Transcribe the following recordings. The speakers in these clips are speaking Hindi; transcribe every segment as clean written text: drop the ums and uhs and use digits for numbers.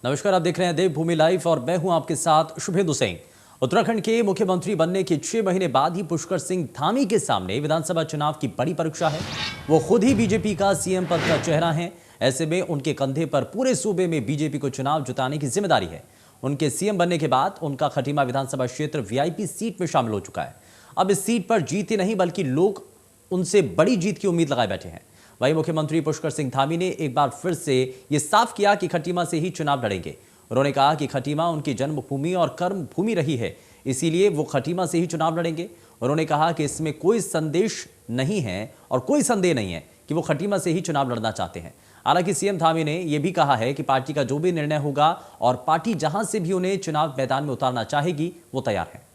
नमस्कार, आप देख रहे हैं देवभूमि लाइव और मैं हूं आपके साथ शुभेंदु सिंह। उत्तराखंड के मुख्यमंत्री बनने के 6 महीने बाद ही पुष्कर सिंह धामी के सामने विधानसभा चुनाव की बड़ी परीक्षा है। वो खुद ही बीजेपी का सीएम पद का चेहरा है। ऐसे में उनके कंधे पर पूरे सूबे में बीजेपी को चुनाव जिताने की जिम्मेदारी है। उनके सीएम बनने के बाद उनका खटीमा विधानसभा क्षेत्र वीआईपी सीट में शामिल हो चुका है। अब इस सीट पर जीत ही नहीं बल्कि लोग उनसे बड़ी जीत की उम्मीद लगाए बैठे हैं। वहीं मुख्यमंत्री पुष्कर सिंह धामी ने एक बार फिर से यह साफ किया कि खटीमा से ही चुनाव लड़ेंगे। उन्होंने कहा कि खटीमा उनकी जन्मभूमि और कर्म भूमि रही है, इसीलिए वो खटीमा से ही चुनाव लड़ेंगे। उन्होंने कहा कि इसमें कोई संदेश नहीं है और कोई संदेह नहीं है कि वो खटीमा से ही चुनाव लड़ना चाहते हैं। हालांकि सीएम धामी ने यह भी कहा है कि पार्टी का जो भी निर्णय होगा और पार्टी जहां से भी उन्हें चुनाव मैदान में उतारना चाहेगी वो तैयार है।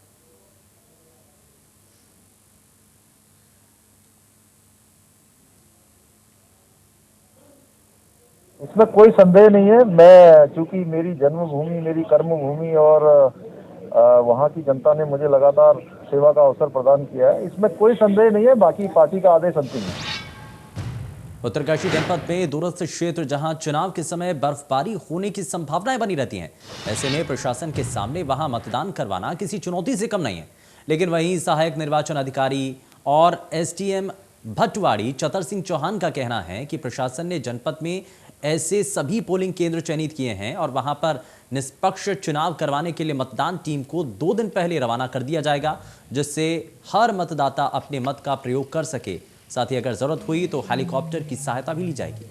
इसमें कोई संदेह नहीं है। मैं चूंकि मेरी जन्मभूमि, मेरी कर्मभूमि और वहाँ की जनता ने मुझे लगातार सेवा का अवसर प्रदान किया है, इसमें कोई संदेह नहीं है। बाकी पार्टी का आदेश अंतिम है। उत्तरकाशी जनपद में दूरस्थ क्षेत्र जहां चुनाव के समय बर्फबारी होने की संभावनाएं बनी रहती हैं, ऐसे में प्रशासन के सामने वहां मतदान करवाना किसी चुनौती से कम नहीं है। लेकिन वहीं सहायक निर्वाचन अधिकारी और एसडीएम भटवाड़ी चतर सिंह चौहान का कहना है कि प्रशासन ने जनपद में ऐसे सभी पोलिंग केंद्र चयनित किए हैं और वहां पर निष्पक्ष चुनाव करवाने के लिए मतदान टीम को 2 दिन पहले रवाना कर दिया जाएगा, जिससे हर मतदाता अपने मत का प्रयोग कर सके। साथ ही अगर जरूरत हुई तो हेलीकॉप्टर की सहायता भी ली जाएगी।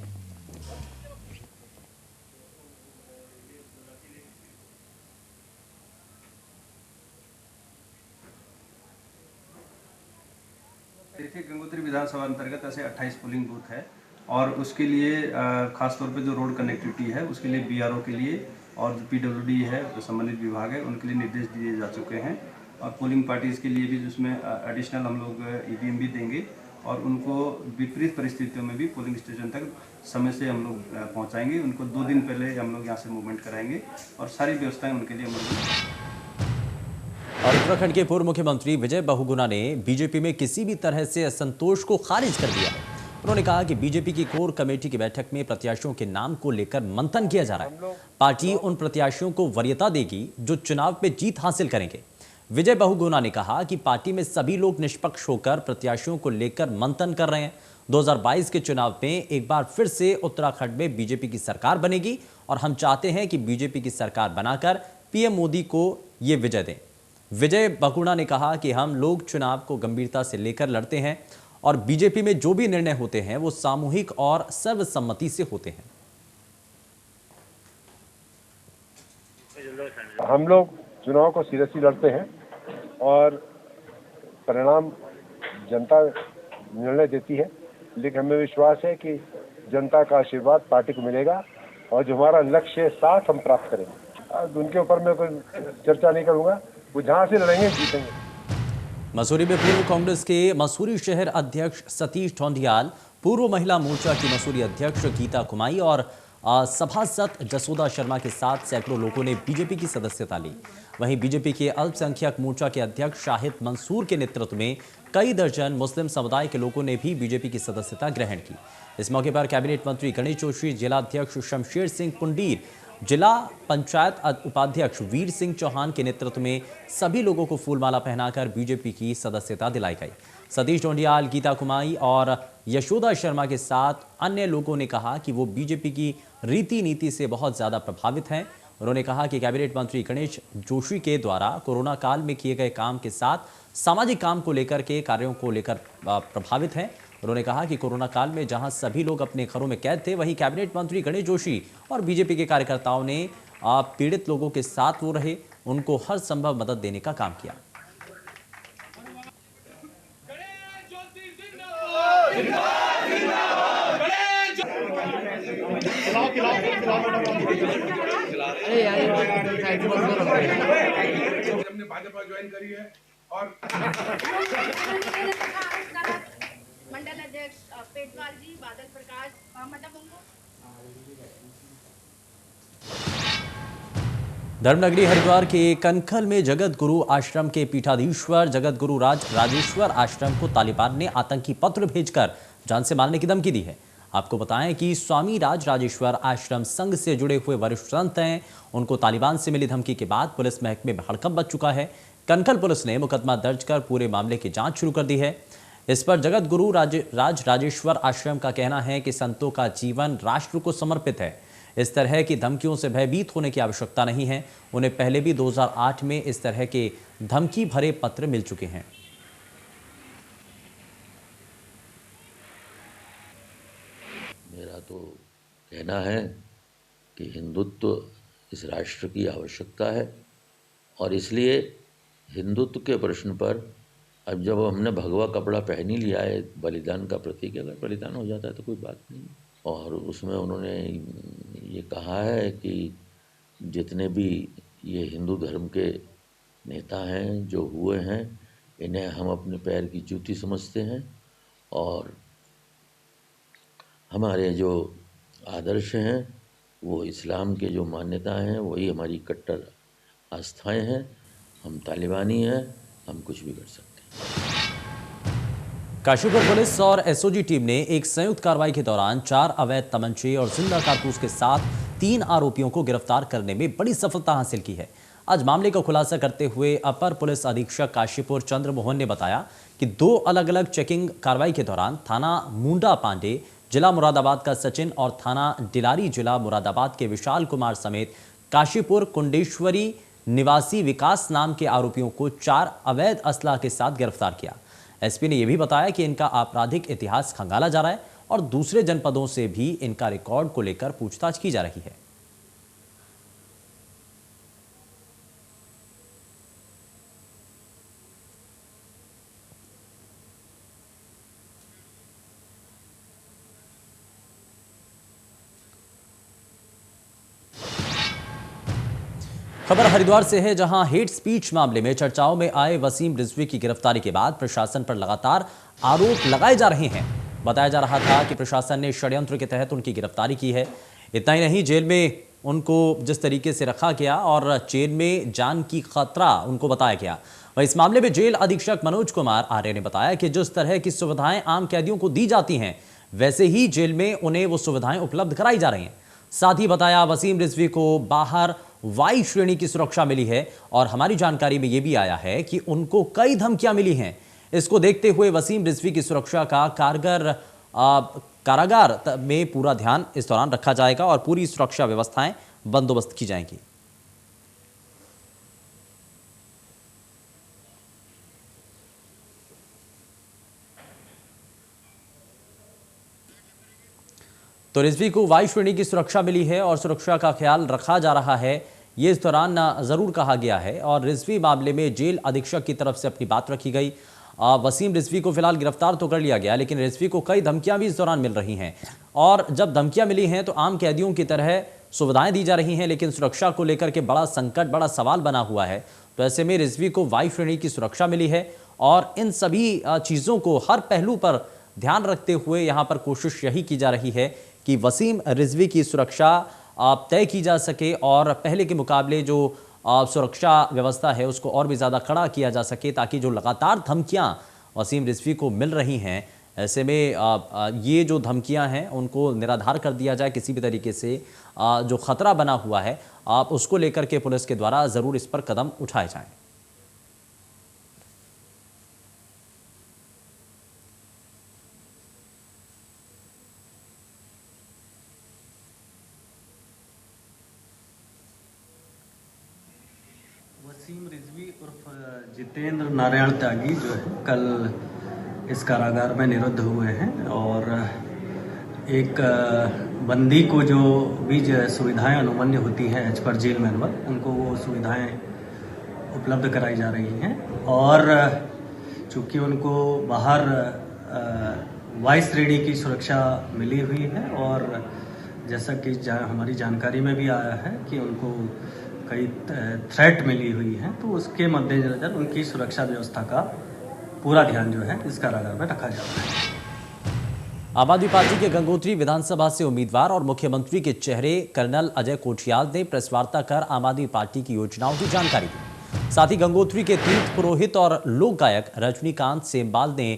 देखिए, गंगोत्री विधानसभा अंतर्गत ऐसे 28 पोलिंग बूथ है और उसके लिए खासतौर पे जो रोड कनेक्टिविटी है उसके लिए बीआरओ के लिए और जो पीडब्ल्यूडी है, जो संबंधित विभाग है, उनके लिए निर्देश दिए जा चुके हैं। और पोलिंग पार्टीज़ के लिए भी जिसमें एडिशनल हम लोग ईवीएम भी देंगे और उनको विपरीत परिस्थितियों में भी पोलिंग स्टेशन तक समय से हम लोग पहुँचाएँगे। उनको 2 दिन पहले हम लोग यहाँ से मूवमेंट कराएँगे और सारी व्यवस्थाएँ उनके लिए हम लोग। और उत्तराखंड के पूर्व मुख्यमंत्री विजय बहुगुणा ने बीजेपी में किसी भी तरह से असंतोष को खारिज कर दिया है। उन्होंने कहा कि बीजेपी की कोर कमेटी की बैठक में प्रत्याशियों के नाम को लेकर मंथन किया जा रहा है। पार्टी उन प्रत्याशियों को वरीयता देगी जो चुनाव में जीत हासिल करेंगे। विजय बहुगुणा ने कहा कि पार्टी में सभी लोग निष्पक्ष होकर प्रत्याशियों को लेकर मंथन कर रहे हैं। 2022 के चुनाव में एक बार फिर से उत्तराखंड में बीजेपी की सरकार बनेगी और हम चाहते हैं कि बीजेपी की सरकार बनाकर पीएम मोदी को ये विजय दें। विजय बहुगुणा ने कहा कि हम लोग चुनाव को गंभीरता से लेकर लड़ते हैं और बीजेपी में जो भी निर्णय होते हैं वो सामूहिक और सर्वसम्मति से होते हैं। हम लोग चुनाव को सीरियसली लड़ते हैं और परिणाम जनता निर्णय देती है, लेकिन हमें विश्वास है कि जनता का आशीर्वाद पार्टी को मिलेगा और जो हमारा लक्ष्य है साथ हम प्राप्त करेंगे। उनके ऊपर मैं कोई चर्चा नहीं करूंगा। वो जहां से लड़ेंगे जीतेंगे। मसूरी में पूर्व कांग्रेस के मसूरी शहर अध्यक्ष सतीश ढोंडियाल, पूर्व महिला मोर्चा की मसूरी अध्यक्ष गीता कुमाई और सभासद जसोदा शर्मा के साथ सैकड़ों लोगों ने बीजेपी की सदस्यता ली। वहीं बीजेपी के अल्पसंख्यक मोर्चा के अध्यक्ष शाहिद मंसूर के नेतृत्व में कई दर्जन मुस्लिम समुदाय के लोगों ने भी बीजेपी की सदस्यता ग्रहण की। इस मौके पर कैबिनेट मंत्री गणेश जोशी, जिलाध्यक्ष शमशेर सिंह पुंडीर, जिला पंचायत उपाध्यक्ष वीर सिंह चौहान के नेतृत्व में सभी लोगों को फूलमाला पहनाकर बीजेपी की सदस्यता दिलाई गई। सतीश ढोंडियाल, गीता कुमाई और यशोदा शर्मा के साथ अन्य लोगों ने कहा कि वो बीजेपी की रीति नीति से बहुत ज्यादा प्रभावित हैं। उन्होंने कहा कि कैबिनेट मंत्री गणेश जोशी के द्वारा कोरोना काल में किए गए काम के साथ सामाजिक काम को लेकर के कार्यों को लेकर प्रभावित हैं। उन्होंने कहा कि कोरोना काल में जहां सभी लोग अपने घरों में कैद थे, वहीं कैबिनेट मंत्री गणेश जोशी और बीजेपी के कार्यकर्ताओं ने पीड़ित लोगों के साथ वो रहे, उनको हर संभव मदद देने का काम किया। हमने भाजपा ज्वाइन करी है और मंडल अध्यक्ष पेटवाल जी, बादल प्रकाश, मतलब उनको धर्मनगरी हरिद्वार के कनखल में जगत गुरु आश्रम के पीठाधीश्वर जगत गुरु राजेश्वर आश्रम को तालिबान ने आतंकी पत्र भेजकर जान से मारने की धमकी दी है। आपको बताएं कि स्वामी राजराजेश्वर आश्रम संघ से जुड़े हुए वरिष्ठ संत हैं। उनको तालिबान से मिली धमकी के बाद पुलिस महकमे में हड़कंप मच चुका है। कनखल पुलिस ने मुकदमा दर्ज कर पूरे मामले की जांच शुरू कर दी है। इस पर जगत गुरु राजराजेश्वर आश्रम का कहना है कि संतों का जीवन राष्ट्र को समर्पित है। इस तरह की धमकियों से भयभीत होने की आवश्यकता नहीं है। उन्हें पहले भी 2008 में इस तरह के धमकी भरे पत्र मिल चुके हैं। मेरा तो कहना है कि हिंदुत्व इस राष्ट्र की आवश्यकता है और इसलिए हिंदुत्व के प्रश्न पर अब जब हमने भगवा कपड़ा पहन ही लिया है, बलिदान का प्रतीक है, अगर बलिदान हो जाता है तो कोई बात नहीं। और उसमें उन्होंने ये कहा है कि जितने भी ये हिंदू धर्म के नेता हैं जो हुए हैं, इन्हें हम अपने पैर की जूती समझते हैं और हमारे जो आदर्श हैं वो इस्लाम के जो मान्यता हैं वही हमारी कट्टर आस्थाएं हैं। हम तालिबानी हैं, हम कुछ भी कर सकते हैं। काशीपुर पुलिस और एसओजी टीम ने एक संयुक्त कार्रवाई के दौरान 4 अवैध तमंचे और जिंदा कारतूस के साथ 3 आरोपियों को गिरफ्तार करने में बड़ी सफलता हासिल की है। आज मामले का खुलासा करते हुए अपर पुलिस अधीक्षक काशीपुर चंद्र मोहन ने बताया कि 2 अलग अलग चेकिंग कार्रवाई के दौरान थाना मुंडा पांडे जिला मुरादाबाद का सचिन और थाना डिलारी जिला मुरादाबाद के विशाल कुमार समेत काशीपुर कुंडेश्वरी निवासी विकास नाम के आरोपियों को 4 अवैध असलाह के साथ गिरफ्तार किया। एसपी ने यह भी बताया कि इनका आपराधिक इतिहास खंगाला जा रहा है और दूसरे जनपदों से भी इनका रिकॉर्ड को लेकर पूछताछ की जा रही है। खबर हरिद्वार से है, जहां हेट स्पीच मामले में चर्चाओं में आए वसीम रिजवी की गिरफ्तारी के बाद प्रशासन पर लगातार आरोप लगाए जा रहे हैं। बताया जा रहा था कि प्रशासन ने षड्यंत्र के तहत उनकी गिरफ्तारी की है। इतना ही नहीं, जेल में उनको जिस तरीके से रखा गया और जेल में जान की खतरा उनको बताया गया। वह इस मामले में जेल अधीक्षक मनोज कुमार आर्य ने बताया कि जिस तरह की सुविधाएं आम कैदियों को दी जाती हैं, वैसे ही जेल में उन्हें वो सुविधाएं उपलब्ध कराई जा रही हैं। साथ ही बताया वसीम रिजवी को बाहर वाई श्रेणी की सुरक्षा मिली है और हमारी जानकारी में यह भी आया है कि उनको कई धमकियां मिली हैं। इसको देखते हुए वसीम रिजवी की सुरक्षा का कारागार में पूरा ध्यान इस दौरान रखा जाएगा और पूरी सुरक्षा व्यवस्थाएं बंदोबस्त की जाएंगी। तो रिजवी को वायु श्रेणी की सुरक्षा मिली है और सुरक्षा का ख्याल रखा जा रहा है, ये इस दौरान जरूर कहा गया है। और रिजवी मामले में जेल अधीक्षक की तरफ से अपनी बात रखी गई। वसीम रिजवी को फिलहाल गिरफ्तार तो कर लिया गया, लेकिन रिजवी को कई धमकियां भी इस दौरान मिल रही हैं और जब धमकियां मिली हैं तो आम कैदियों की तरह सुविधाएं दी जा रही हैं, लेकिन सुरक्षा को लेकर के बड़ा संकट, बड़ा सवाल बना हुआ है। तो ऐसे में रिजवी को वायु श्रेणी की सुरक्षा मिली है और इन सभी चीज़ों को हर पहलू पर ध्यान रखते हुए यहाँ पर कोशिश यही की जा रही है कि वसीम रिजवी की सुरक्षा तय की जा सके और पहले के मुकाबले जो सुरक्षा व्यवस्था है उसको और भी ज़्यादा कड़ा किया जा सके, ताकि जो लगातार धमकियां वसीम रिजवी को मिल रही हैं, ऐसे में ये जो धमकियां हैं उनको निराधार कर दिया जाए। किसी भी तरीके से जो खतरा बना हुआ है उसको लेकर के पुलिस के द्वारा ज़रूर इस पर कदम उठाए जाएं। वसीम रिजवी उर्फ जितेंद्र नारायण त्यागी जो है कल इस कारागार में निरुद्ध हुए हैं और एक बंदी को जो भी सुविधाएं अनुमन्य होती हैं एज पर जेल मैनुअल, उनको वो सुविधाएं उपलब्ध कराई जा रही हैं। और चूँकि उनको बाहर वाई श्रेणी की सुरक्षा मिली हुई है और जैसा कि हमारी जानकारी में भी आया है कि उनको कई थ्रेट मिली हुई है, तो उसके मद्देनजर उनकी सुरक्षा व्यवस्था का पूरा ध्यान जो है इस कारागार में रखा जा रहा है। आम आदमी पार्टी के गंगोत्री विधानसभा से उम्मीदवार और मुख्यमंत्री के चेहरे कर्नल अजय कोठियाल ने प्रेस वार्ता कर आम आदमी पार्टी की योजनाओं की जानकारी दी। साथ ही गंगोत्री के तीर्थ पुरोहित और लोक गायक रजनीकांत सेमवाल ने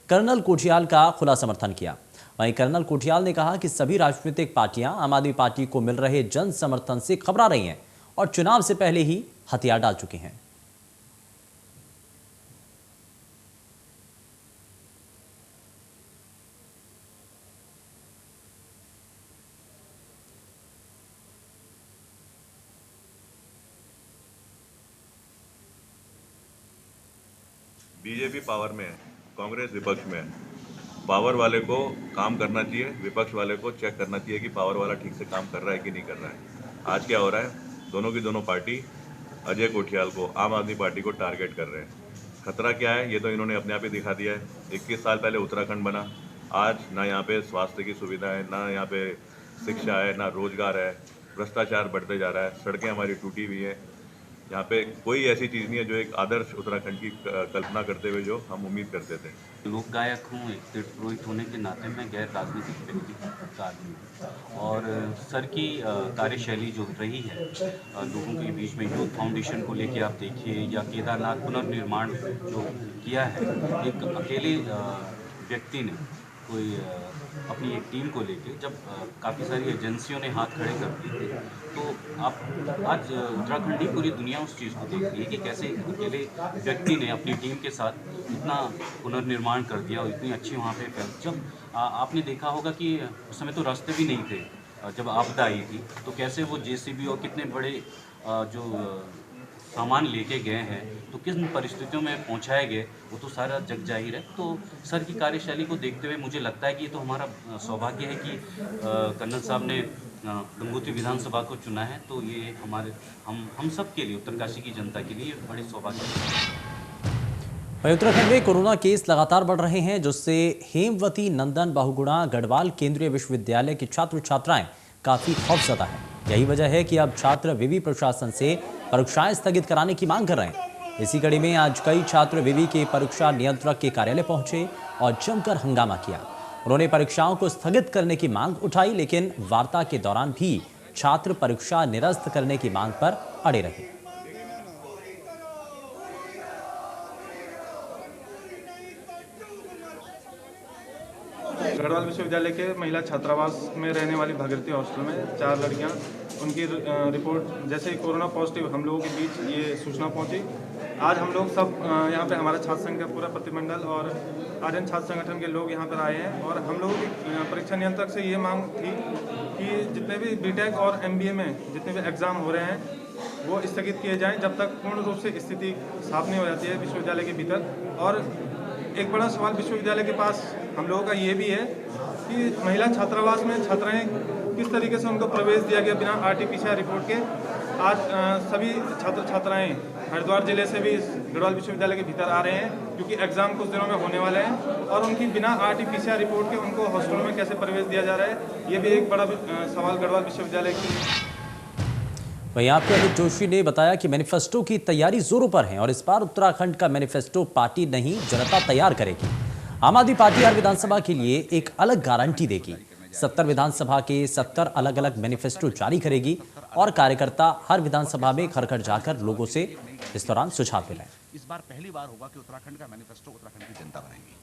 कर्नल कोठियाल का खुला समर्थन किया। वहीं कर्नल कोठियाल ने कहा कि सभी राजनीतिक पार्टियां आम आदमी पार्टी को मिल रहे जन समर्थन से घबरा रही हैं और चुनाव से पहले ही हथियार डाल चुकी हैं। बीजेपी पावर में है, कांग्रेस विपक्ष में है। पावर वाले को काम करना चाहिए, विपक्ष वाले को चेक करना चाहिए कि पावर वाला ठीक से काम कर रहा है कि नहीं कर रहा है। आज क्या हो रहा है, दोनों की दोनों पार्टी अजय कोठियाल को, आम आदमी पार्टी को टारगेट कर रहे हैं। खतरा क्या है ये तो इन्होंने अपने आप ही दिखा दिया है। 21 साल पहले उत्तराखंड बना, आज ना यहाँ पे स्वास्थ्य की सुविधा है, ना यहाँ पे शिक्षा है, ना रोजगार है। भ्रष्टाचार बढ़ते जा रहा है, सड़कें हमारी टूटी हुई हैं। यहाँ पे कोई ऐसी चीज़ नहीं है जो एक आदर्श उत्तराखंड की कल्पना करते हुए जो हम उम्मीद करते थे। लोक गायक हूँ, एक तीर्थ पुरोहित होने के नाते मैं गैर राजनीतिक व्यक्ति का आदमी हूँ और सर की कार्यशैली जो रही है लोगों के बीच में, यूथ फाउंडेशन को लेके आप देखिए या केदारनाथ पुनर्निर्माण जो किया है एक अकेले व्यक्ति ने, कोई अपनी एक टीम को लेके, जब काफ़ी सारी एजेंसियों ने हाथ खड़े कर दिए थे, तो आप आज उत्तराखंडी पूरी दुनिया उस चीज़ को देख रही है कि कैसे एक अकेले व्यक्ति ने अपनी टीम के साथ इतना पुनर्निर्माण कर दिया और इतनी अच्छी वहाँ पे जब आपने देखा होगा कि उस समय तो रास्ते भी नहीं थे, जब आपदा आई थी तो कैसे वो जेसीबी और कितने बड़े जो सामान लेके गए हैं तो किस परिस्थितियों में पहुंचाए गए वो तो सारा जग जाहिर है। तो सर की कार्यशैली को देखते हुए मुझे लगता है कि ये तो हमारा सौभाग्य है कि कर्नल साहब ने गंगोत्री विधानसभा को चुना है, तो ये हमारे हम सब के लिए, उत्तरकाशी की जनता के लिए बड़े सौभाग्य है। वहीं उत्तराखंड में कोरोना केस लगातार बढ़ रहे हैं, जिससे हेमवती नंदन बहुगुणा गढ़वाल केंद्रीय विश्वविद्यालय के छात्र छात्राएं काफी खौफजदा हैं। यही वजह है कि अब छात्र विवि प्रशासन से परीक्षाएं स्थगित कराने की मांग कर रहे हैं। इसी कड़ी में आज कई छात्र विवि के परीक्षा नियंत्रक के कार्यालय पहुंचे और जमकर हंगामा किया। उन्होंने परीक्षाओं को स्थगित करने की मांग उठाई, लेकिन वार्ता के दौरान भी छात्र परीक्षा निरस्त करने की मांग पर अड़े रहे। गढ़वाल विश्वविद्यालय के महिला छात्रावास में रहने वाली भागीरथी हॉस्टल में 4 लड़कियां, उनकी रिपोर्ट जैसे ही कोरोना पॉजिटिव हम लोगों के बीच ये सूचना पहुंची। आज हम लोग सब यहाँ पे हमारा छात्र संघ का पूरा प्रतिमंडल और आर्यन छात्र संगठन के लोग यहाँ पर आए हैं और हम लोगों की परीक्षा नियंत्रक से ये मांग थी कि जितने भी बीटेक और MBA में जितने भी एग्ज़ाम हो रहे हैं वो स्थगित किए जाएँ जब तक पूर्ण रूप से स्थिति साफ नहीं हो जाती है विश्वविद्यालय के भीतर। और एक बड़ा सवाल विश्वविद्यालय के पास हम लोगों का ये भी है कि महिला छात्रावास में छात्राएं किस तरीके से उनको प्रवेश दिया गया बिना RT-PCR रिपोर्ट के। आज सभी छात्र छात्राएं हरिद्वार जिले से भी गढ़वाल विश्वविद्यालय के भीतर आ रहे हैं क्योंकि एग्जाम कुछ दिनों में होने वाले हैं और उनकी बिना RT-PCR रिपोर्ट के उनको हॉस्टल में कैसे प्रवेश दिया जा रहा है, ये भी एक बड़ा सवाल गढ़वाल विश्वविद्यालय के। वहीं आपके अमित जोशी ने बताया कि मैनिफेस्टो की तैयारी जोरों पर है और इस बार उत्तराखंड का मैनिफेस्टो पार्टी नहीं जनता तैयार करेगी। आम आदमी पार्टी हर विधानसभा के लिए एक अलग गारंटी देगी। 70 विधानसभा के 70 अलग अलग मैनिफेस्टो जारी करेगी और कार्यकर्ता हर विधानसभा में घर घर जाकर लोगों से इस दौरान सुझाव मिलें। इस बार पहली बार होगा कि उत्तराखंड का मैनिफेस्टो उत्तराखंड की जनता बनाएगी।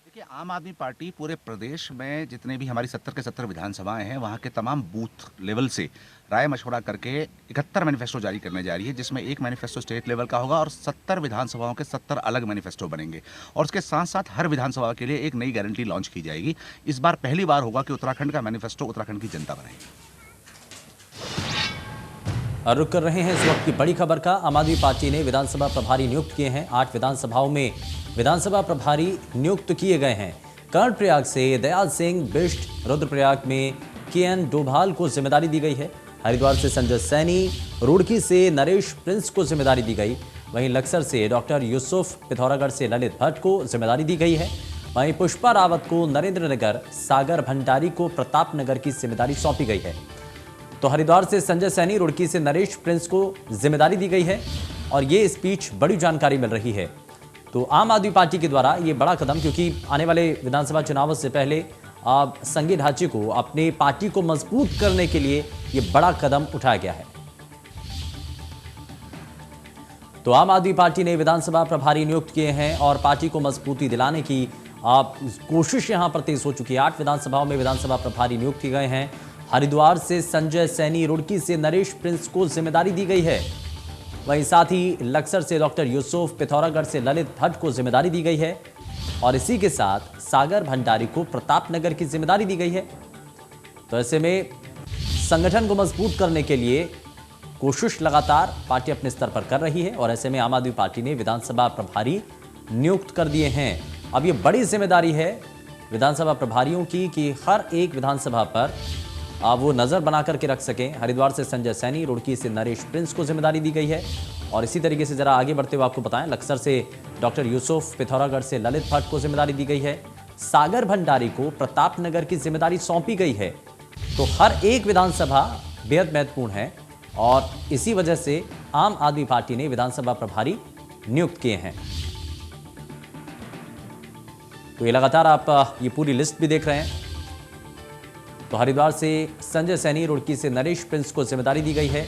देखिए, आम आदमी पार्टी पूरे प्रदेश में जितने भी हमारी 70 के 70 विधानसभाएं हैं वहाँ के तमाम बूथ लेवल से राय मशवरा करके 71 मैनिफेस्टो जारी करने जा रही है, जिसमें एक मैनिफेस्टो स्टेट लेवल का होगा और 70 विधानसभाओं के 70 अलग मैनिफेस्टो बनेंगे और उसके साथ साथ हर विधानसभा के लिए एक नई गारंटी लॉन्च की जाएगी। इस बार पहली बार होगा कि उत्तराखंड का मैनिफेस्टो उत्तराखंड की जनता बनाएगी। और रुक कर रहे हैं इस वक्त की बड़ी खबर का। आम आदमी पार्टी ने विधानसभा प्रभारी नियुक्त किए हैं। 8 विधानसभाओं में विधानसभा प्रभारी नियुक्त किए गए हैं। कर्णप्रयाग से दयाल सिंह बिष्ट, रुद्रप्रयाग में KN डोभाल को जिम्मेदारी दी गई है। हरिद्वार से संजय सैनी, रुड़की से नरेश प्रिंस को जिम्मेदारी दी गई। वहीं लक्सर से डॉक्टर यूसुफ, पिथौरागढ़ से ललित भट्ट को जिम्मेदारी दी गई है। वहीं पुष्पा रावत को नरेंद्रनगर, सागर भंडारी को प्रतापनगर की जिम्मेदारी सौंपी गई है। तो हरिद्वार से संजय सैनी, रुड़की से नरेश प्रिंस को जिम्मेदारी दी गई है और ये स्पीच बड़ी जानकारी मिल रही है। तो आम आदमी पार्टी के द्वारा ये बड़ा कदम, क्योंकि आने वाले विधानसभा चुनावों से पहले संघीय ढांचे को, अपने पार्टी को मजबूत करने के लिए ये बड़ा कदम उठाया गया है। तो आम आदमी पार्टी ने विधानसभा प्रभारी नियुक्त किए हैं और पार्टी को मजबूती दिलाने की कोशिश यहां पर तेज हो चुकी है। 8 विधानसभाओं में विधानसभा प्रभारी नियुक्त किए गए हैं। हरिद्वार से संजय सैनी, रुड़की से नरेश प्रिंस को जिम्मेदारी दी गई है। वहीं साथ ही लक्सर से डॉक्टर यूसुफ, पिथौरागढ़ से ललित भट्ट को जिम्मेदारी दी गई है और इसी के साथ सागर भंडारी को प्रतापनगर की जिम्मेदारी दी गई है। तो ऐसे में संगठन को मजबूत करने के लिए कोशिश लगातार पार्टी अपने स्तर पर कर रही है और ऐसे में आम आदमी पार्टी ने विधानसभा प्रभारी नियुक्त कर दिए हैं। अब ये बड़ी जिम्मेदारी है विधानसभा प्रभारियों की कि हर एक विधानसभा पर वो नजर बना करके रख सकें। हरिद्वार से संजय सैनी, रुड़की से नरेश प्रिंस को जिम्मेदारी दी गई है और इसी तरीके से जरा आगे बढ़ते हुए आपको बताएं, लक्सर से डॉक्टर यूसुफ, पिथौरागढ़ से ललित भट्ट को जिम्मेदारी दी गई है। सागर भंडारी को प्रतापनगर की जिम्मेदारी सौंपी गई है। तो हर एक विधानसभा बेहद महत्वपूर्ण है और इसी वजह से आम आदमी पार्टी ने विधानसभा प्रभारी नियुक्त किए हैं। तो ये लगातार आप ये पूरी लिस्ट भी देख रहे हैं। तो हरिद्वार से संजय सैनी, रुड़की से नरेश प्रिंस को जिम्मेदारी दी गई है।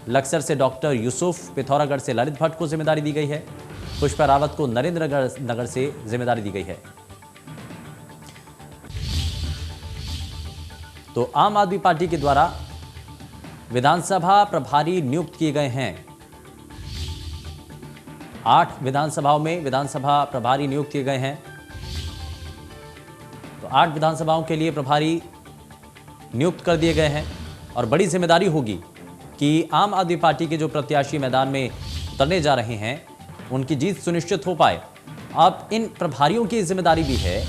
लक्सर से डॉक्टर यूसुफ, पिथौरागढ़ से ललित भट्ट को जिम्मेदारी दी गई है। पुष्पा रावत को नरेंद्र नगर से जिम्मेदारी दी गई है। तो आम आदमी पार्टी के द्वारा विधानसभा प्रभारी नियुक्त किए गए हैं। 8 विधानसभाओं में विधानसभा प्रभारी नियुक्त किए गए हैं। तो 8 विधानसभाओं के लिए प्रभारी नियुक्त कर दिए गए हैं और बड़ी जिम्मेदारी होगी कि आम आदमी पार्टी के जो प्रत्याशी मैदान में उतरने जा रहे हैं उनकी जीत सुनिश्चित हो पाए। अब इन प्रभारियों की जिम्मेदारी भी है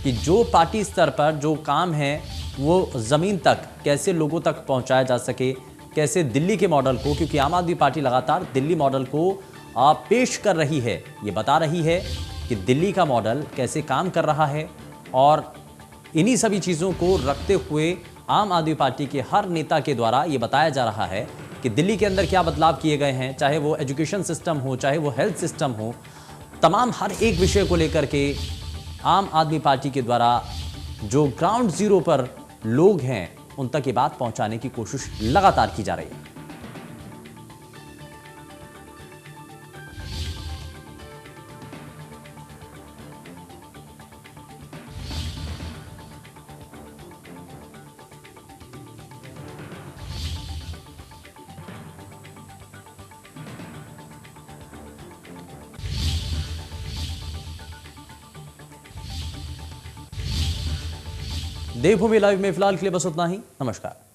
कि जो पार्टी स्तर पर जो काम है वो ज़मीन तक कैसे लोगों तक पहुंचाया जा सके, कैसे दिल्ली के मॉडल को, क्योंकि आम आदमी पार्टी लगातार दिल्ली मॉडल को पेश कर रही है, ये बता रही है कि दिल्ली का मॉडल कैसे काम कर रहा है और इन्हीं सभी चीज़ों को रखते हुए आम आदमी पार्टी के हर नेता के द्वारा ये बताया जा रहा है कि दिल्ली के अंदर क्या बदलाव किए गए हैं, चाहे वो एजुकेशन सिस्टम हो, चाहे वो हेल्थ सिस्टम हो, तमाम हर एक विषय को लेकर के आम आदमी पार्टी के द्वारा जो ग्राउंड जीरो पर लोग हैं उन तक ये बात पहुंचाने की कोशिश लगातार की जा रही है। देवभूमि लाइव में फिलहाल के लिए बस उतना ही। नमस्कार।